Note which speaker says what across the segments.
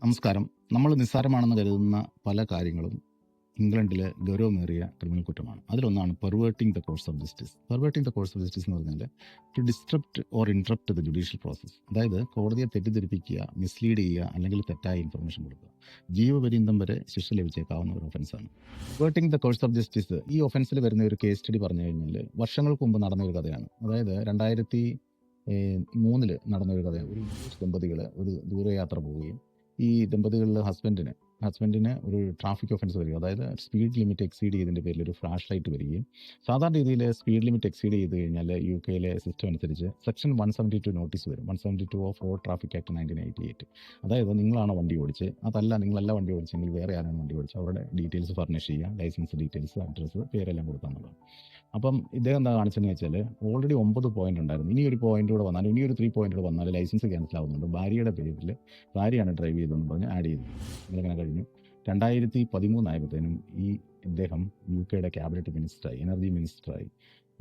Speaker 1: നമസ്കാരം. നമ്മൾ നിസ്സാരമാണെന്ന് കരുതുന്ന പല കാര്യങ്ങളും ഇംഗ്ലണ്ടിലെ ഗൗരവമേറിയ ക്രിമിനൽ കുറ്റമാണ്. അതിലൊന്നാണ് perverting the course of justice. Perverting the course of justice എന്ന് പറഞ്ഞാൽ to disrupt or interrupt the judicial process. അതായത് കോടതിയെ തെറ്റിദ്ധരിപ്പിക്കുക, മിസ്ലീഡ് ചെയ്യുക, അല്ലെങ്കിൽ തെറ്റായ ഇൻഫർമേഷൻ കൊടുക്കുക. ജീവപര്യന്തം വരെ ശിക്ഷ ലഭിച്ചേക്കാവുന്ന ഒരു ഒഫൻസാണ് പെർവേർട്ടിംഗ് ദ കോഴ്സ് ഓഫ് ജസ്റ്റിസ്. ഈ ഒഫൻസിൽ വരുന്ന ഒരു കേസ് സ്റ്റഡി പറഞ്ഞു കഴിഞ്ഞാൽ വർഷങ്ങൾക്ക് മുമ്പ് നടന്ന ഒരു കഥയാണ്. അതായത് 2003 നടന്ന ഒരു കഥയാണ്. ഒരു ഇംഗ്ലീഷ് ദമ്പതികൾ ഒരു ദൂരയാത്ര പോവുകയും ഈ ദമ്പതികളിൽ ഹസ്ബൻഡിന് ഒരു ട്രാഫിക് ഒഫൻസ് വരിക, അതായത് സ്പീഡ് ലിമിറ്റ് എക്സീഡ് ചെയ്തതിൻ്റെ പേരിൽ ഒരു ഫ്ലാഷ് ലൈറ്റ് വരികയും, സാധാരണ രീതിയിൽ സ്പീഡ് ലിമിറ്റ് എക്സീഡ് ചെയ്ത് കഴിഞ്ഞാൽ UK സിസ്റ്റം അനുസരിച്ച് സെക്ഷൻ 172 നോട്ടീസ് വരും. 172 ഓഫ് റോഡ് ട്രാഫിക് ആക്ട് 1988. അതായത് നിങ്ങളാണോ വണ്ടി ഓടിച്ച്, നിങ്ങളല്ല വണ്ടി ഓടിച്ചെങ്കിൽ വേറെ ആരാണ് വണ്ടി ഓടിച്ചത് അവരുടെ ഡീറ്റെയിൽസ് ഫർണിഷ് ചെയ്യുക, ലൈസൻസ് ഡീറ്റെയിൽസ്, അഡ്രസ്സ്, പേരെല്ലാം കൊടുക്കാന്നുള്ളത്. അപ്പം ഇദ്ദേഹം എന്താ കാണിച്ചതെന്ന് വെച്ചാൽ ഓൾറെഡി 9 പോയിന്റ് ഉണ്ടായിരുന്നു. ഇനി ഒരു പോയിന്റ് കൂടെ വന്നാൽ, ഇനി ഒരു 3 പോയിന്റ് കൂടെ വന്നാൽ ലൈസൻസ് ക്യാൻസൽ ആവുന്നുണ്ട്. ഭാര്യയുടെ പേരിൽ ഭാര്യയാണ് ഡ്രൈവ് ചെയ്തതെന്ന് പറഞ്ഞ് ആഡ് ചെയ്തു. ഇങ്ങനെ കഴിഞ്ഞു. 2013 ആയപ്പോഴത്തേനും ഈ ഇദ്ദേഹം UK ക്യാബിനറ്റ് മിനിസ്റ്ററായി, എനർജി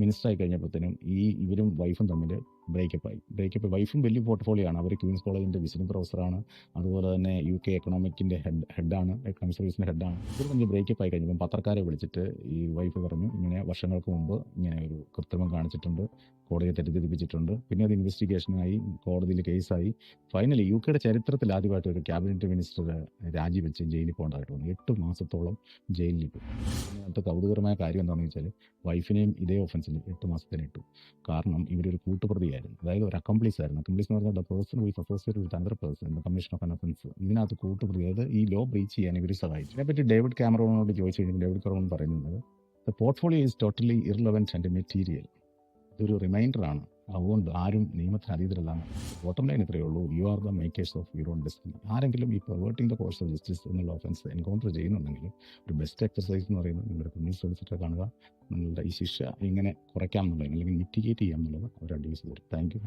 Speaker 1: മിനിസ്റ്ററായി കഴിഞ്ഞപ്പോഴത്തേനും ഇവരും വൈഫും തമ്മിൽ ബ്രേക്കപ്പ്. വൈഫും വലിയ പോർട്ട്ഫോളിയോ ആണ്. അവർ ക്വീൻസ് കോളേജിന്റെ വിസിറ്റിംഗ് പ്രൊഫസറാണ്. അതുപോലെ തന്നെ UK എക്കണോമിക്കിന്റെ ഹെഡാണ്, എക്കണോമിക് സർവീസിന്റെ ഹെഡാണ്. ഇവർ തമ്മിൽ ബ്രേക്കപ്പ് ആയി കഴിഞ്ഞപ്പോൾ പത്രക്കാരെ വിളിച്ചിട്ട് ഈ വൈഫ് പറഞ്ഞു, ഇങ്ങനെ വർഷങ്ങൾക്ക് മുമ്പ് ഇങ്ങനെ ഒരു കൃത്രിമം കാണിച്ചിട്ടുണ്ട്, കോടതിയെ തെറ്റിദ്ധരിപ്പിച്ചിട്ടുണ്ട്. പിന്നെ അത് ഇൻവെസ്റ്റിഗേഷനായി, കോടതിയിൽ കേസായി. ഫൈനലി UK ചരിത്രത്തിൽ ആദ്യമായിട്ട് ഒരു ക്യാബിനറ്റ് മിനിസ്റ്റർ രാജിവെച്ച് ജയിലിൽ പോകേണ്ടതായിട്ട് വന്നു. 8 മാസത്തോളം ജയിലിൽ പോയി. അതിനകത്ത് കൗതുകരമായ കാര്യം എന്താണെന്ന് വെച്ചാൽ വൈഫിനെയും ഇതേ ഒഫൻസിന് 8 മാസത്തിന് ഇട്ടു. കാരണം ഇവരൊരു കൂട്ടുപ്രതിയായിരുന്നു, അതായത് ഒരു അക്കംപ്ലീസ് ആയിരുന്നു. അക്കംപ്ലീസ് എന്ന് പറഞ്ഞാൽ the person who is associated with other person in the commission of an offence. ഇതിനകത്ത് കൂട്ടുപ്രതി, അതായത് ഈ ലോ ബ്രീച്ച് ചെയ്യാൻ ഇവർ സഹായിച്ചു. ഇതിനെപ്പറ്റി ഡേവിഡ് കാമറോണിനോട് ചോദിച്ചു കഴിഞ്ഞാൽ ഡേവിഡ് കാമറോൺ പറയുന്നത് the portfolio is totally irrelevant and material. ഇതൊരു റിമൈൻഡറാണ്, അതുകൊണ്ട് ആരും നിയമത്തിന് അതീതരല്ലാണ്. ബോട്ടം ലൈൻ ഇത്രയേ ഉള്ളൂ, you are the makers of your own destiny. ആരെങ്കിലും ഈ പെർവേർട്ടിംഗ് ദ കോഴ്സ് ഓഫ് ജസ്റ്റിസ് എന്നുള്ള ഒഫൻസ് എൻകൗണ്ടർ ചെയ്യുന്നുണ്ടെങ്കിൽ ഒരു ബെസ്റ്റ് എക്സസൈസ് എന്ന് പറയുന്നത് നിങ്ങളുടെ ക്രിമിനൽ സോളിസിറ്റർ കാണുക, നിങ്ങളുടെ ഈ ശിക്ഷ എങ്ങനെ കുറയ്ക്കാം എന്നുള്ളത് അല്ലെങ്കിൽ മിറ്റിഗേറ്റ് ചെയ്യാം എന്നുള്ളത് അവർ അഡ്വൈസ് തരും. Thank you.